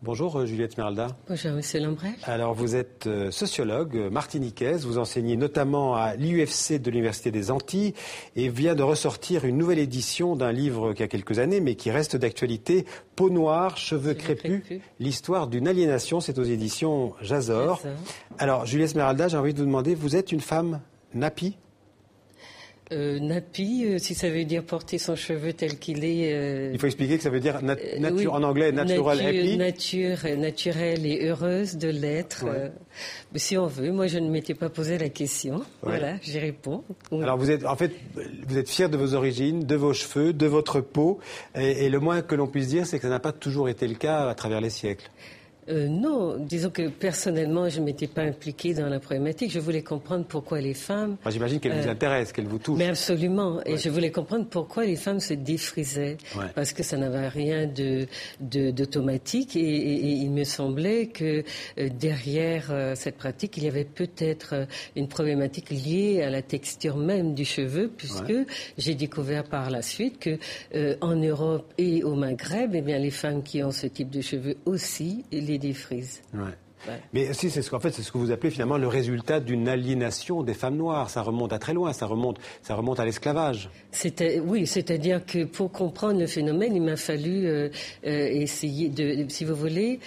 Bonjour Juliette Esmeralda. Bonjour Monsieur Lambret. Alors vous êtes sociologue martiniquaise, vous enseignez notamment à l'UFC de l'Université des Antilles et vient de ressortir une nouvelle édition d'un livre qui a quelques années mais qui reste d'actualité, Peau noire, cheveux crépus, l'histoire d'une aliénation, c'est aux éditions Jazor. Alors Juliette Esmeralda, j'ai envie de vous demander, vous êtes une femme nappie ? Nappy, si ça veut dire porter son cheveu tel qu'il est. Il faut expliquer que ça veut dire nature, oui, en anglais, natural happy. Naturelle et heureuse de l'être. Ouais. Si on veut, moi je ne m'étais pas posé la question. Ouais. Voilà, j'y réponds. Oui. Alors vous êtes fière de vos origines, de vos cheveux, de votre peau, et le moins que l'on puisse dire, c'est que ça n'a pas toujours été le cas à travers les siècles. Non, disons que personnellement, je ne m'étais pas impliquée dans la problématique. Je voulais comprendre pourquoi les femmes... Moi, j'imagine qu'elle vous intéresse, qu'elle vous touche. Mais absolument. Et je voulais comprendre pourquoi les femmes se défrisaient. Ouais. Parce que ça n'avait rien d'automatique. Et il me semblait que derrière cette pratique, il y avait peut-être une problématique liée à la texture même du cheveu, puisque j'ai découvert par la suite que en Europe et au Maghreb, eh bien, les femmes qui ont ce type de cheveux aussi, les défrisent. Ouais. Ouais. Mais si, c'est ce que vous appelez finalement le résultat d'une aliénation des femmes noires. Ça remonte à très loin, ça remonte à l'esclavage. Oui, c'est-à-dire que pour comprendre le phénomène, il m'a fallu essayer de, si vous voulez,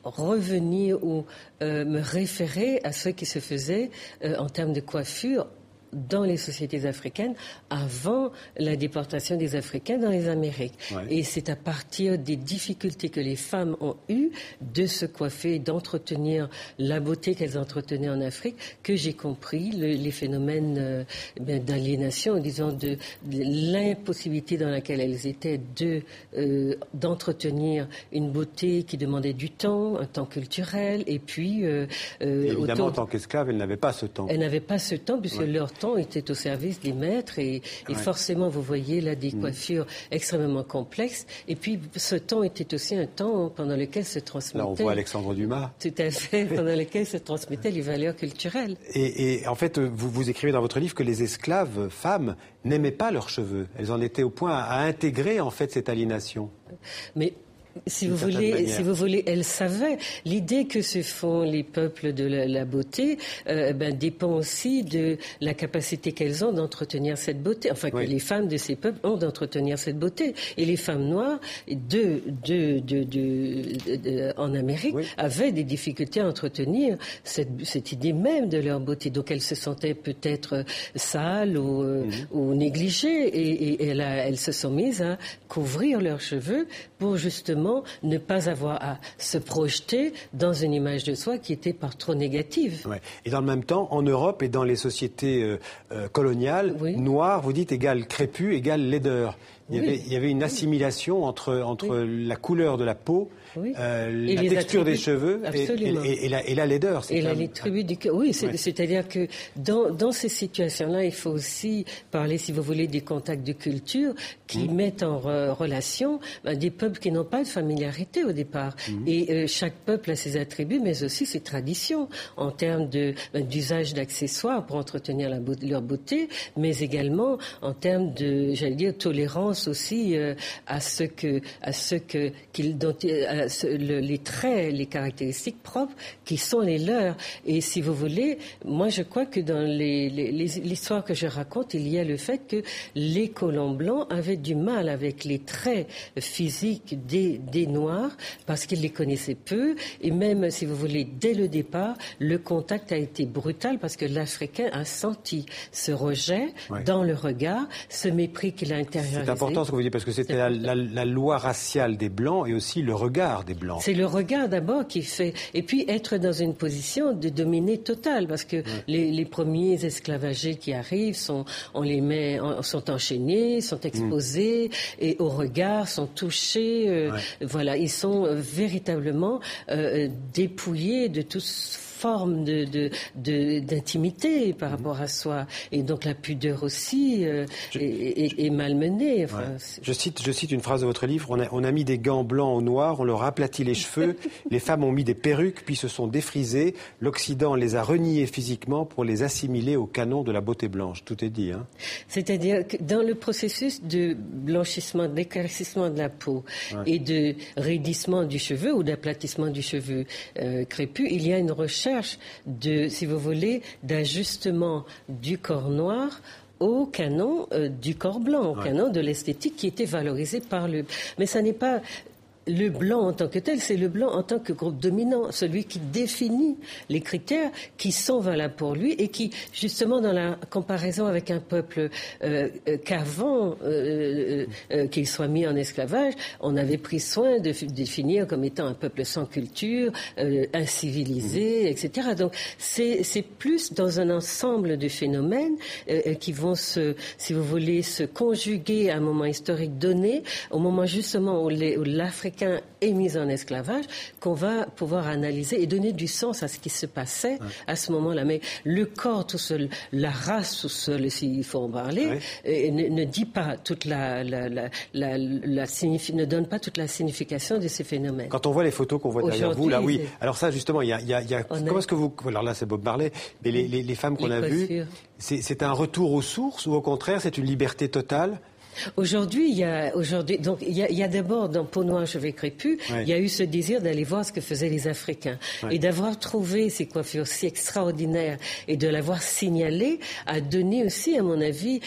revenir ou me référer à ce qui se faisait en termes de coiffure dans les sociétés africaines avant la déportation des Africains dans les Amériques. Ouais. Et c'est à partir des difficultés que les femmes ont eues de se coiffer, d'entretenir la beauté qu'elles entretenaient en Afrique, que j'ai compris les phénomènes d'aliénation, disons de l'impossibilité dans laquelle elles étaient d'entretenir une beauté qui demandait du temps, un temps culturel, et puis... évidemment, en tant qu'esclaves, elles n'avaient pas ce temps. Elles n'avaient pas ce temps, puisque leur temps était au service des maîtres et forcément, vous voyez là des coiffures extrêmement complexes. Et puis, ce temps était aussi un temps pendant lequel se transmettait... Là, on voit Alexandre Dumas. Tout à fait, pendant lequel se transmettaient les valeurs culturelles. Et en fait, vous écrivez dans votre livre que les esclaves femmes n'aimaient pas leurs cheveux. Elles en étaient au point à intégrer, en fait, cette aliénation. Mais... Si vous voulez, elles savaient. L'idée que se font les peuples de la beauté dépend aussi de la capacité qu'elles ont d'entretenir cette beauté. Enfin, que les femmes de ces peuples ont d'entretenir cette beauté. Et les femmes noires en Amérique avaient des difficultés à entretenir cette idée même de leur beauté. Donc elles se sentaient peut-être sales ou négligées. Et elles se sont mises à couvrir leurs cheveux pour justement ne pas avoir à se projeter dans une image de soi qui était par trop négative. Ouais. Et dans le même temps, en Europe et dans les sociétés coloniales, noir, vous dites, égale crépus, égale laideur. Il y avait une assimilation entre la couleur de la peau, la texture des cheveux et la laideur. Et les tribus du cœur. Oui, c'est-à-dire que dans ces situations-là, il faut aussi parler, si vous voulez, des contacts de culture qui mettent en relation des peuples qui n'ont pas de familiarité au départ. Et chaque peuple a ses attributs, mais aussi ses traditions en termes d'usage d'accessoires pour entretenir leur beauté, mais également en termes de, j'allais dire, tolérance aussi les traits, les caractéristiques propres qui sont les leurs. Et si vous voulez, moi je crois que dans l'histoire que je raconte, il y a le fait que les colons blancs avaient du mal avec les traits physiques des Noirs parce qu'ils les connaissaient peu. Et même, si vous voulez, dès le départ, le contact a été brutal parce que l'Africain a senti ce rejet dans le regard, ce mépris qu'il a intériorisé. C'est important ce que vous dites parce que c'était la loi raciale des Blancs et aussi le regard des Blancs. C'est le regard d'abord qui fait... Et puis être dans une position de dominer totale parce que les premiers esclavagés qui arrivent sont enchaînés, sont exposés et au regard, sont touchés. Voilà, ils sont véritablement dépouillés de toute forme d'intimité par rapport à soi. Et donc la pudeur aussi est malmenée. Enfin, je cite une phrase de votre livre. On a mis des gants blancs au noir, on leur a aplati les cheveux, les femmes ont mis des perruques, puis se sont défrisées. L'Occident les a reniés physiquement pour les assimiler au canon de la beauté blanche. Tout est dit. C'est-à-dire que dans le processus de blanchissement, d'éclaircissement de la peau et de raidissement du cheveu ou d'aplatissement du cheveu crépus, il y a une recherche si vous voulez, d'ajustement du corps noir au canon du corps blanc, au canon de l'esthétique qui était valorisé par le... Mais ça n'est pas... Le blanc en tant que tel, c'est le blanc en tant que groupe dominant, celui qui définit les critères qui sont valables pour lui et qui, justement, dans la comparaison avec un peuple qu'avant qu'il soit mis en esclavage, on avait pris soin de définir comme étant un peuple sans culture, incivilisé, etc. Donc, c'est plus dans un ensemble de phénomènes qui vont si vous voulez, se conjuguer à un moment historique donné, au moment justement où l'Afrique est mise en esclavage, qu'on va pouvoir analyser et donner du sens à ce qui se passait à ce moment-là. Mais le corps tout seul, la race tout seul, s'il faut en parler, ne dit pas toute ne donne pas toute la signification de ces phénomènes. Quand on voit les photos qu'on voit derrière vous, là, oui. Alors ça, justement, il y a comment est-ce que vous... Alors là, c'est Bob Marley, mais les femmes qu'on a vues, c'est un retour aux sources ou au contraire, c'est une liberté totale? Aujourd'hui, il y a d'abord dans Peau noire, cheveux crépus, il y a eu ce désir d'aller voir ce que faisaient les Africains et d'avoir trouvé ces coiffures si extraordinaires et de l'avoir signalé a donné aussi, à mon avis,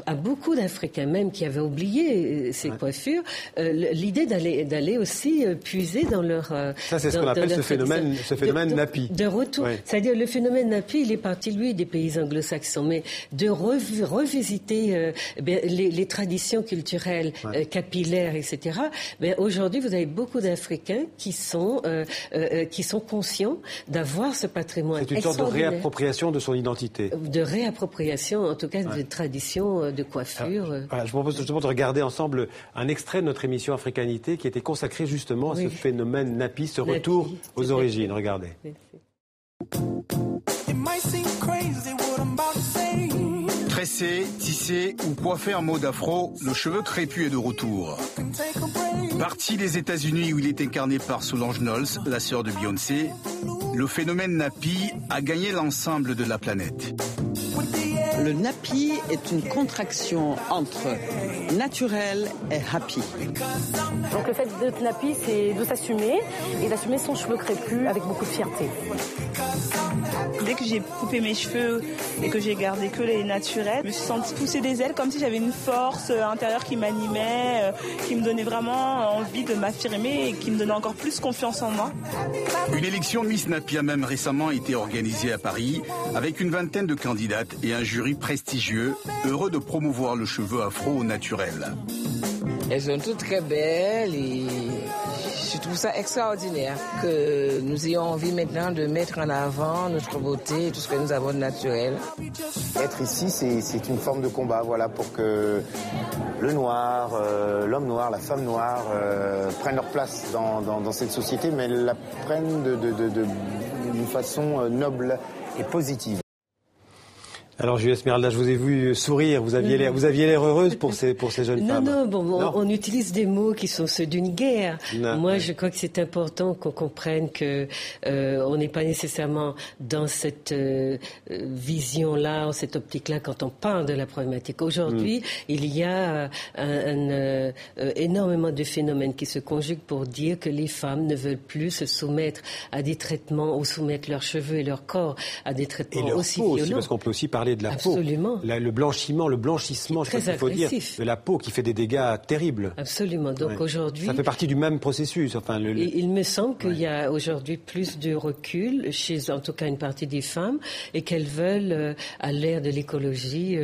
à beaucoup d'Africains même qui avaient oublié ces coiffures, l'idée d'aller aussi puiser dans leur ça, c'est ce qu'on appelle ce phénomène Napi. De retour, c'est-à-dire le phénomène Napi, il est parti lui des pays anglo-saxons, mais de revisiter les traditions culturelles capillaires, etc. Mais aujourd'hui, vous avez beaucoup d'Africains qui sont conscients d'avoir ce patrimoine. C'est une sorte de réappropriation de son identité. De réappropriation, en tout cas, de traditions de coiffure. Voilà, je vous propose justement de regarder ensemble un extrait de notre émission Africanité qui était consacré justement à ce phénomène Napi, ce retour aux origines. Regardez. Tressé, tissé ou coiffé en mode afro, le cheveu crépus est de retour. Parti des États-Unis où il est incarné par Solange Knowles, la sœur de Beyoncé, le phénomène Napi a gagné l'ensemble de la planète. Le Napi est une contraction entre naturel et happy. Donc le fait d'être Napi, c'est de s'assumer et d'assumer son cheveu crépus avec beaucoup de fierté. Dès que j'ai coupé mes cheveux et que j'ai gardé que les naturels, je me suis sentie pousser des ailes comme si j'avais une force intérieure qui m'animait, qui me donnait vraiment envie de m'affirmer et qui me donnait encore plus confiance en moi. Une élection Miss Napi a même récemment été organisée à Paris avec une vingtaine de candidates et un jury prestigieux, heureux de promouvoir le cheveu afro au naturel. Elles sont toutes très belles et je trouve ça extraordinaire que nous ayons envie maintenant de mettre en avant notre beauté et tout ce que nous avons de naturel. Être ici, c'est une forme de combat, voilà, pour que le noir, l'homme noir, la femme noire prennent leur place dans cette société, mais la prennent d'une façon noble et positive. Alors Julia Esmeralda, je vous ai vu sourire, vous aviez l'air heureuse pour ces jeunes femmes. Non, on utilise des mots qui sont ceux d'une guerre. Moi, je crois que c'est important qu'on comprenne que on n'est pas nécessairement dans cette vision-là, cette optique-là quand on parle de la problématique. Aujourd'hui, il y a énormément de phénomènes qui se conjuguent pour dire que les femmes ne veulent plus se soumettre à des traitements ou soumettre leurs cheveux et leur corps à des traitements aussi violents. Aussi, parce qu'on peut aussi parler de la peau. Le blanchissement, je crois qu'il faut dire, de la peau qui fait des dégâts terribles. Absolument. Donc aujourd'hui... Ça fait partie du même processus. Enfin, il me semble qu'il y a aujourd'hui plus de recul chez, en tout cas, une partie des femmes et qu'elles veulent, à l'ère de l'écologie,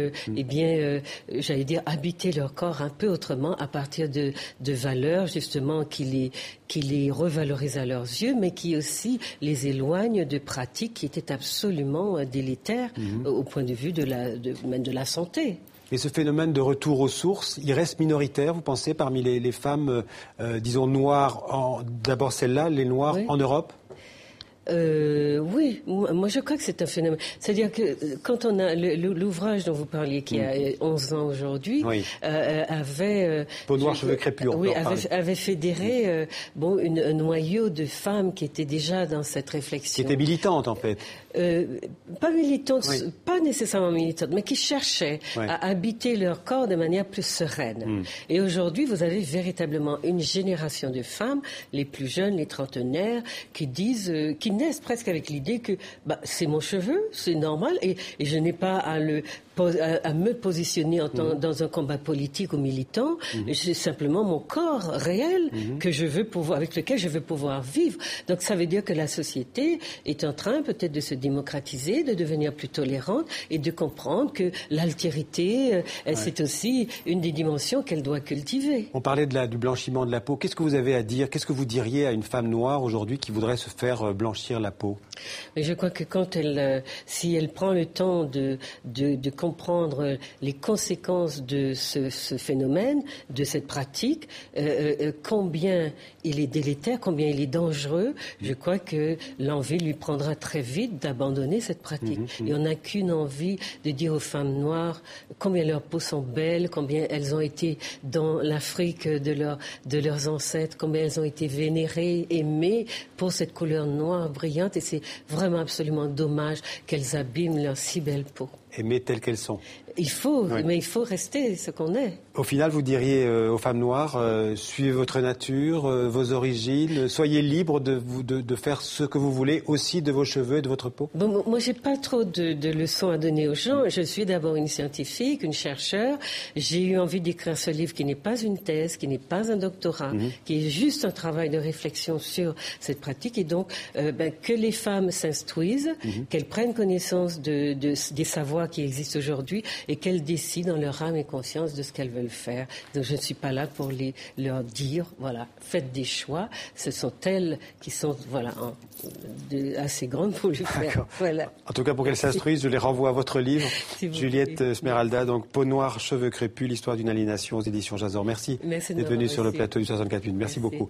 j'allais dire, habiter leur corps un peu autrement à partir de valeurs, justement, qui les revalorisent à leurs yeux, mais qui aussi les éloignent de pratiques qui étaient absolument délétères au point de vue de la santé. Et ce phénomène de retour aux sources, il reste minoritaire, vous pensez, parmi les femmes, disons, noires, d'abord celles-là, les noires en Europe ? Oui, moi je crois que c'est un phénomène. C'est-à-dire que quand on a l'ouvrage dont vous parliez, qui a 11 ans aujourd'hui, avait... Peau noire, cheveux crépus. Avait fédéré un noyau de femmes qui étaient déjà dans cette réflexion. Qui étaient militantes en fait. Pas militantes, pas nécessairement militantes, mais qui cherchaient à habiter leur corps de manière plus sereine. Et aujourd'hui, vous avez véritablement une génération de femmes, les plus jeunes, les trentenaires, qui disent, qui naissent presque avec l'idée que c'est mon cheveu, c'est normal, et je n'ai pas à me positionner dans un combat politique ou militant. C'est simplement mon corps réel avec lequel je veux pouvoir vivre. Donc ça veut dire que la société est en train peut-être de se démocratiser, de devenir plus tolérante et de comprendre que l'altérité, c'est aussi une des dimensions qu'elle doit cultiver. On parlait du blanchiment de la peau. Qu'est-ce que vous avez à dire? Qu'est-ce que vous diriez à une femme noire aujourd'hui qui voudrait se faire blanchir la peau? Mais je crois que si elle prend le temps de comprendre les conséquences de ce phénomène, de cette pratique, combien il est délétère, combien il est dangereux, je crois que l'envie lui prendra très vite d'abandonner cette pratique. Et on n'a qu'une envie de dire aux femmes noires combien leurs peaux sont belles, combien elles ont été dans l'Afrique de leurs ancêtres, combien elles ont été vénérées, aimées pour cette couleur noire brillante. Et c'est vraiment absolument dommage qu'elles abîment leur si belle peau. Aimer telles qu'elles sont. Mais il faut rester ce qu'on est. Au final, vous diriez aux femmes noires, suivez votre nature, vos origines, soyez libres de faire ce que vous voulez aussi de vos cheveux et de votre peau. Bon, moi, j'ai pas trop de leçons à donner aux gens. Je suis d'abord une scientifique, une chercheure. J'ai eu envie d'écrire ce livre qui n'est pas une thèse, qui n'est pas un doctorat, qui est juste un travail de réflexion sur cette pratique. Et donc, que les femmes s'instruisent, qu'elles prennent connaissance des savoirs qui existent aujourd'hui et qu'elles décident dans leur âme et conscience de ce qu'elles veulent faire. Donc je ne suis pas là pour leur dire, voilà, faites des choix. Ce sont elles qui sont, assez grandes pour le faire. Voilà. En tout cas, pour qu'elles s'instruisent, je les renvoie à votre livre, Juliette Smeralda, donc Peau noire, cheveux crépus, l'histoire d'une aliénation aux éditions Jazor. Merci d'être venue sur le plateau du 64 minutes. Merci beaucoup.